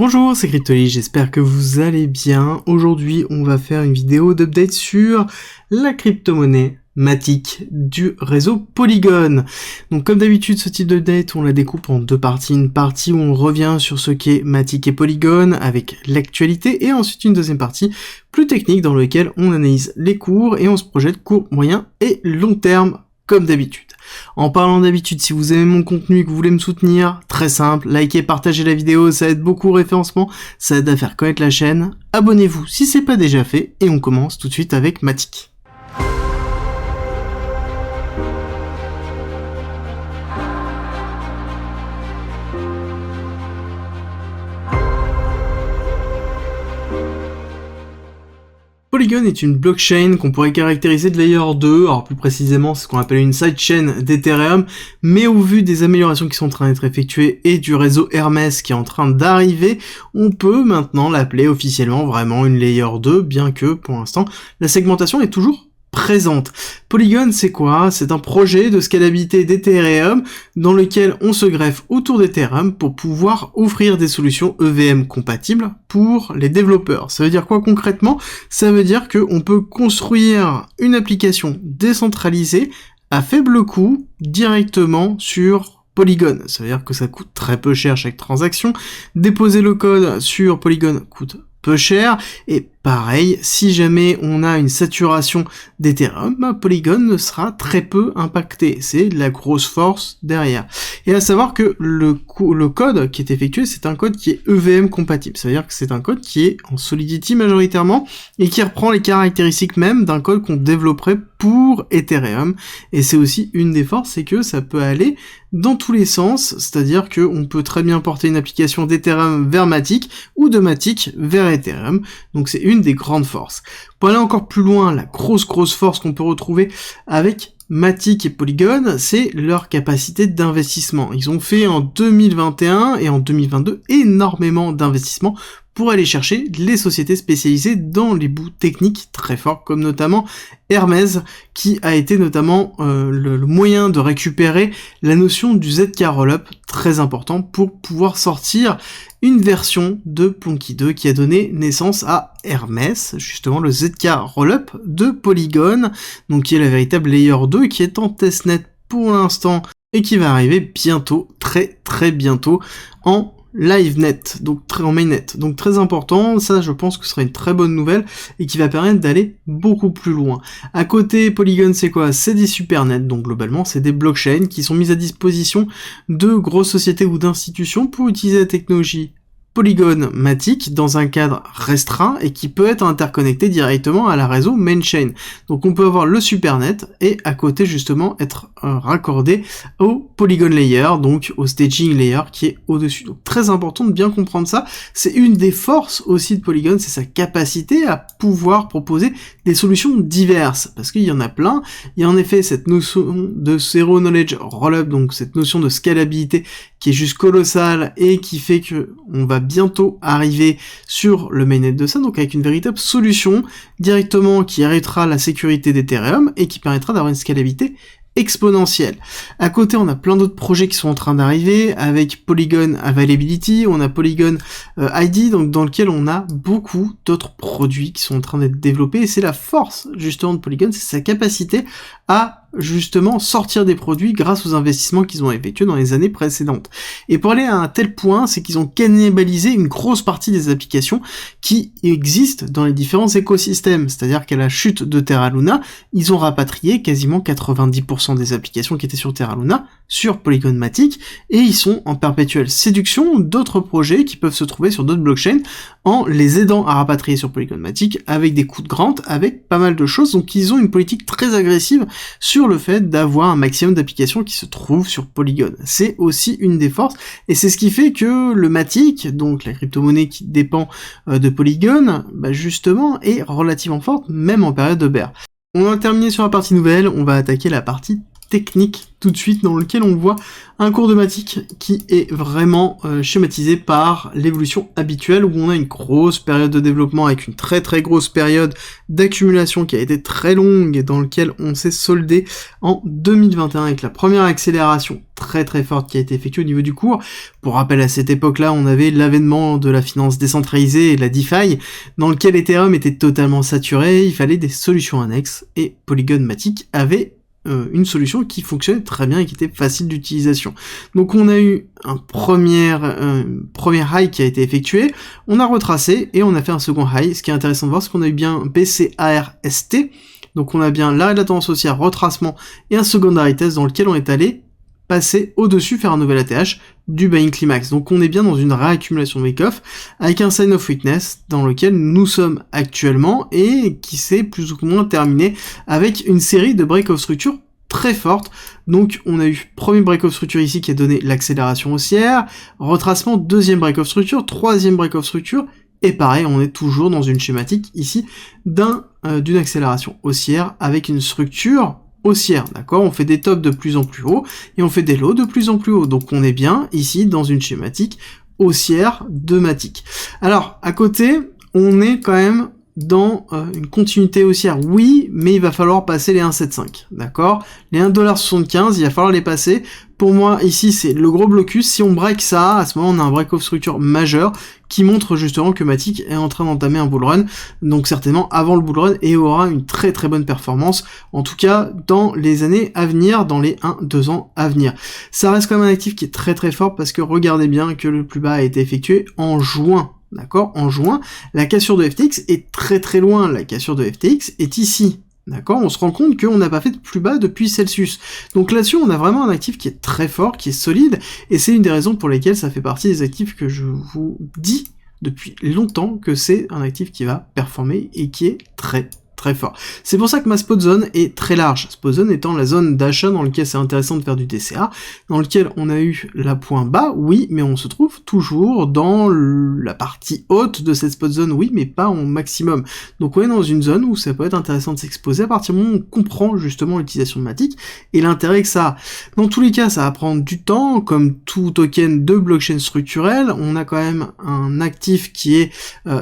Bonjour, c'est Cryptoly, j'espère que vous allez bien. Aujourd'hui, on va faire une vidéo d'update sur la crypto-monnaie Matic du réseau Polygon. Donc comme d'habitude, ce type d'update, on la découpe en deux parties. Une partie où on revient sur ce qu'est Matic et Polygon avec l'actualité, et ensuite une deuxième partie plus technique dans laquelle on analyse les cours et on se projette court, moyen et long terme comme d'habitude. En parlant d'habitude, si vous aimez mon contenu et que vous voulez me soutenir, très simple, likez, partagez la vidéo, ça aide beaucoup au référencement, ça aide à faire connaître la chaîne, abonnez-vous si c'est pas déjà fait, et on commence tout de suite avec Matic. Polygon est une blockchain qu'on pourrait caractériser de layer 2, alors plus précisément c'est ce qu'on appelle une sidechain d'Ethereum, mais au vu des améliorations qui sont en train d'être effectuées et du réseau Hermès qui est en train d'arriver, on peut maintenant l'appeler officiellement vraiment une layer 2, bien que pour l'instant la segmentation est toujours présente. Polygon, c'est quoi? C'est un projet de scalabilité d'Ethereum dans lequel on se greffe autour d'Ethereum pour pouvoir offrir des solutions EVM compatibles pour les développeurs. Ça veut dire quoi concrètement? Ça veut dire qu'on peut construire une application décentralisée à faible coût directement sur Polygon. Ça veut dire que ça coûte très peu cher chaque transaction. Déposer le code sur Polygon coûte peu cher, et pareil, si jamais on a une saturation d'Ethereum, Polygon ne sera très peu impacté. C'est de la grosse force derrière. Et à savoir que le code qui est effectué, c'est un code qui est EVM compatible. Ça veut dire que c'est un code qui est en Solidity majoritairement, et qui reprend les caractéristiques même d'un code qu'on développerait pour Ethereum. Et c'est aussi une des forces, c'est que ça peut aller dans tous les sens, c'est-à-dire qu'on peut très bien porter une application d'Ethereum vers Matic, ou de Matic vers Ethereum, donc c'est une des grandes forces. Pour aller encore plus loin, la grosse force qu'on peut retrouver avec Matic et Polygon, c'est leur capacité d'investissement. Ils ont fait en 2021 et en 2022 énormément d'investissements pour aller chercher les sociétés spécialisées dans les bouts techniques très forts, comme notamment Hermès, qui a été notamment le moyen de récupérer la notion du ZK Rollup, très important pour pouvoir sortir une version de Plonky 2 qui a donné naissance à Hermès, justement le ZK Rollup de Polygon, donc qui est la véritable layer 2, qui est en testnet pour l'instant et qui va arriver bientôt, très bientôt, en LiveNet, donc en mainnet, donc très important. Ça, je pense que ce sera une très bonne nouvelle et qui va permettre d'aller beaucoup plus loin. À côté, Polygon, c'est quoi? C'est des supernets, donc globalement, c'est des blockchains qui sont mises à disposition de grosses sociétés ou d'institutions pour utiliser la technologie Polygon Matic dans un cadre restreint et qui peut être interconnecté directement à la réseau Mainchain. Donc on peut avoir le supernet et à côté justement être raccordé au Polygon Layer, donc au staging layer qui est au-dessus. Donc très important de bien comprendre ça. C'est une des forces aussi de Polygon, c'est sa capacité à pouvoir proposer des solutions diverses, parce qu'il y en a plein. Il y a en effet cette notion de Zero Knowledge Rollup, donc cette notion de scalabilité qui est juste colossale et qui fait que on va bientôt arriver sur le mainnet de ça, donc avec une véritable solution directement qui arrêtera la sécurité d'Ethereum et qui permettra d'avoir une scalabilité exponentielle. À côté, on a plein d'autres projets qui sont en train d'arriver avec Polygon Availability, on a Polygon ID, donc dans lequel on a beaucoup d'autres produits qui sont en train d'être développés, et c'est la force justement de Polygon, c'est sa capacité à justement sortir des produits grâce aux investissements qu'ils ont effectués dans les années précédentes. Et pour aller à un tel point, c'est qu'ils ont cannibalisé une grosse partie des applications qui existent dans les différents écosystèmes, c'est-à-dire qu'à la chute de Terra Luna, ils ont rapatrié quasiment 90% des applications qui étaient sur Terra Luna sur Polygon Matic, et ils sont en perpétuelle séduction d'autres projets qui peuvent se trouver sur d'autres blockchains en les aidant à rapatrier sur Polygon Matic avec des coûts de grant, avec pas mal de choses. Donc ils ont une politique très agressive sur le fait d'avoir un maximum d'applications qui se trouvent sur Polygon. C'est aussi une des forces, et c'est ce qui fait que le Matic, donc la crypto-monnaie qui dépend de Polygon, justement est relativement forte, même en période de bear. On a terminé sur la partie nouvelle, on va attaquer la partie technique tout de suite dans lequel on voit un cours de Matic qui est vraiment schématisé par l'évolution habituelle où on a une grosse période de développement avec une très très grosse période d'accumulation qui a été très longue et dans lequel on s'est soldé en 2021 avec la première accélération très très forte qui a été effectuée au niveau du cours. Pour rappel, à cette époque-là, on avait l'avènement de la finance décentralisée et de la DeFi dans lequel Ethereum était totalement saturé, il fallait des solutions annexes et Polygon Matic avait une solution qui fonctionnait très bien et qui était facile d'utilisation. Donc on a eu un premier high qui a été effectué, on a retracé et on a fait un second high. Ce qui est intéressant de voir, c'est qu'on a eu bien BCARST, donc on a bien l'arrêt de la tendance haussière, retracement et un secondary test dans lequel on est allé passer au-dessus, faire un nouvel ATH du buying climax. Donc on est bien dans une réaccumulation de wake-off avec un sign of weakness dans lequel nous sommes actuellement et qui s'est plus ou moins terminé avec une série de break of structure très forte. Donc on a eu premier break of structure ici qui a donné l'accélération haussière, retracement, deuxième break of structure, troisième break of structure, et pareil, on est toujours dans une schématique ici d'une accélération haussière avec une structure haussière, d'accord? On fait des tops de plus en plus haut et on fait des lows de plus en plus haut. Donc on est bien ici dans une schématique haussière de Matic. Alors à côté, on est quand même dans une continuité haussière, oui, mais il va falloir passer les 1,75, d'accord? Les 1,75$, il va falloir les passer. Pour moi, ici, c'est le gros blocus. Si on break ça, à ce moment, on a un break of structure majeur qui montre justement que Matic est en train d'entamer un bull run, donc certainement avant le bull run, et aura une très très bonne performance, en tout cas dans les années à venir, dans les 1-2 ans à venir. Ça reste quand même un actif qui est très très fort, parce que regardez bien que le plus bas a été effectué en juin. D'accord, en juin, la cassure de FTX est très très loin, la cassure de FTX est ici, d'accord, on se rend compte qu'on n'a pas fait de plus bas depuis Celsius. Donc là-dessus, on a vraiment un actif qui est très fort, qui est solide, et c'est une des raisons pour lesquelles ça fait partie des actifs que je vous dis depuis longtemps que c'est un actif qui va performer et qui est très très fort. C'est pour ça que ma spot zone est très large. Spot zone étant la zone d'achat dans laquelle c'est intéressant de faire du DCA, dans lequel on a eu la point bas, oui, mais on se trouve toujours dans la partie haute de cette spot zone, oui, mais pas en maximum. Donc on est dans une zone où ça peut être intéressant de s'exposer à partir du moment où on comprend justement l'utilisation de Matic et l'intérêt que ça a. Dans tous les cas, ça va prendre du temps, comme tout token de blockchain structurel. On a quand même un actif qui est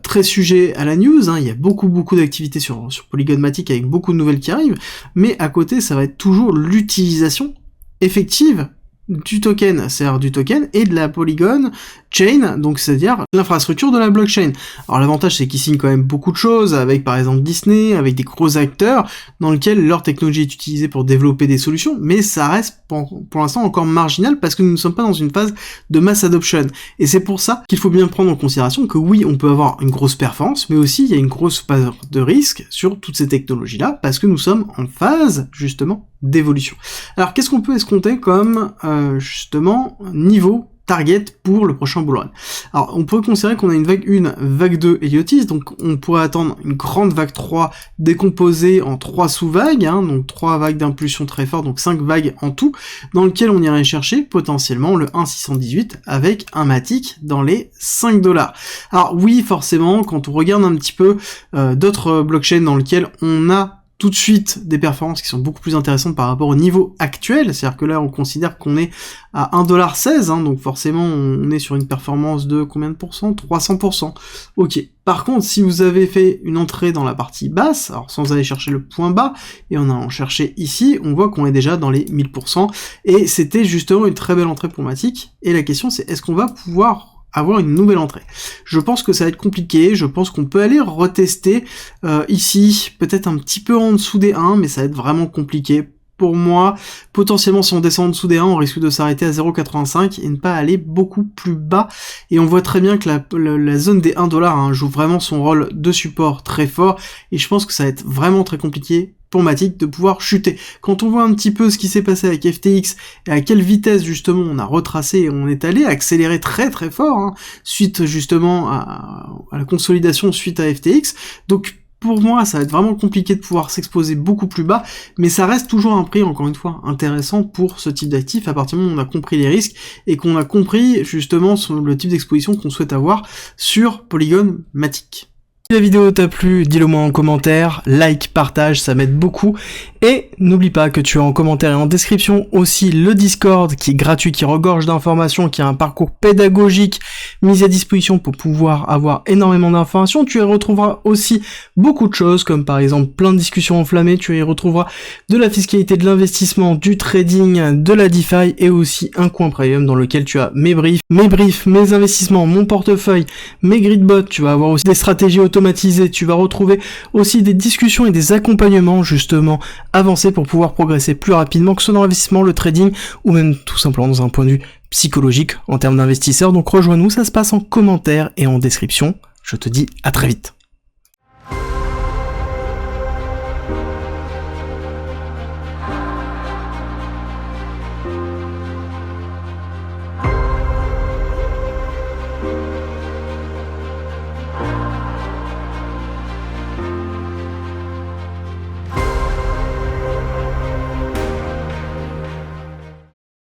très sujet à la news, hein. Il y a beaucoup d'activités sur Polygon Matic avec beaucoup de nouvelles qui arrivent, mais à côté ça va être toujours l'utilisation effective du token, c'est-à-dire du token et de la Polygon Chain, donc c'est-à-dire l'infrastructure de la blockchain. Alors l'avantage c'est qu'ils signent quand même beaucoup de choses, avec par exemple Disney, avec des gros acteurs, dans lesquels leur technologie est utilisée pour développer des solutions, mais ça reste pour l'instant encore marginal parce que nous ne sommes pas dans une phase de mass adoption. Et c'est pour ça qu'il faut bien prendre en considération que oui, on peut avoir une grosse performance, mais aussi il y a une grosse part de risque sur toutes ces technologies-là, parce que nous sommes en phase, justement, d'évolution. Alors qu'est-ce qu'on peut escompter comme, justement, niveau target pour le prochain bull run? Alors on pourrait considérer qu'on a une vague 1, vague 2 Eliotis, donc on pourrait attendre une grande vague 3 décomposée en 3 sous-vagues, hein, donc 3 vagues d'impulsion très fortes, donc 5 vagues en tout, dans lequel on irait chercher potentiellement le 1,618 avec un Matic dans les $5. Alors oui, forcément, quand on regarde un petit peu d'autres blockchains dans lesquels on a tout de suite des performances qui sont beaucoup plus intéressantes par rapport au niveau actuel, c'est-à-dire que là on considère qu'on est à 1,16$, hein, donc forcément on est sur une performance de combien de pourcents? 300%. Ok. Par contre, si vous avez fait une entrée dans la partie basse, alors sans aller chercher le point bas, et on a en cherché ici, on voit qu'on est déjà dans les 1000%, et c'était justement une très belle entrée pour Matic, et la question c'est est-ce qu'on va pouvoir avoir une nouvelle entrée? Je pense que ça va être compliqué, je pense qu'on peut aller retester ici, peut-être un petit peu en dessous des 1, mais ça va être vraiment compliqué. Pour moi, potentiellement si on descend en dessous des 1, on risque de s'arrêter à 0,85 et ne pas aller beaucoup plus bas. Et on voit très bien que la zone des 1$ hein, joue vraiment son rôle de support très fort, et je pense que ça va être vraiment très compliqué pour Matic de pouvoir chuter. Quand on voit un petit peu ce qui s'est passé avec FTX et à quelle vitesse justement on a retracé et on est allé accélérer très très fort, hein, suite justement à la consolidation suite à FTX, donc pour moi, ça va être vraiment compliqué de pouvoir s'exposer beaucoup plus bas, mais ça reste toujours un prix, encore une fois, intéressant pour ce type d'actif, à partir du moment où on a compris les risques, et qu'on a compris, justement, le type d'exposition qu'on souhaite avoir sur Polygon Matic. Si la vidéo t'a plu, dis-le moi en commentaire, like, partage, ça m'aide beaucoup, Et n'oublie pas que tu as en commentaire et en description aussi le Discord qui est gratuit, qui regorge d'informations, qui a un parcours pédagogique mis à disposition pour pouvoir avoir énormément d'informations. Tu y retrouveras aussi beaucoup de choses comme par exemple plein de discussions enflammées, tu y retrouveras de la fiscalité, de l'investissement, du trading, de la DeFi et aussi un coin premium dans lequel tu as mes briefs, mes investissements, mon portefeuille, mes gridbots, tu vas avoir aussi des stratégies automatisées, tu vas retrouver aussi des discussions et des accompagnements justement avancés pour pouvoir progresser plus rapidement, que ce soit dans l'investissement, le trading ou même tout simplement dans un point de vue psychologique en termes d'investisseurs. Donc rejoins-nous, ça se passe en commentaire et en description. Je te dis à très vite.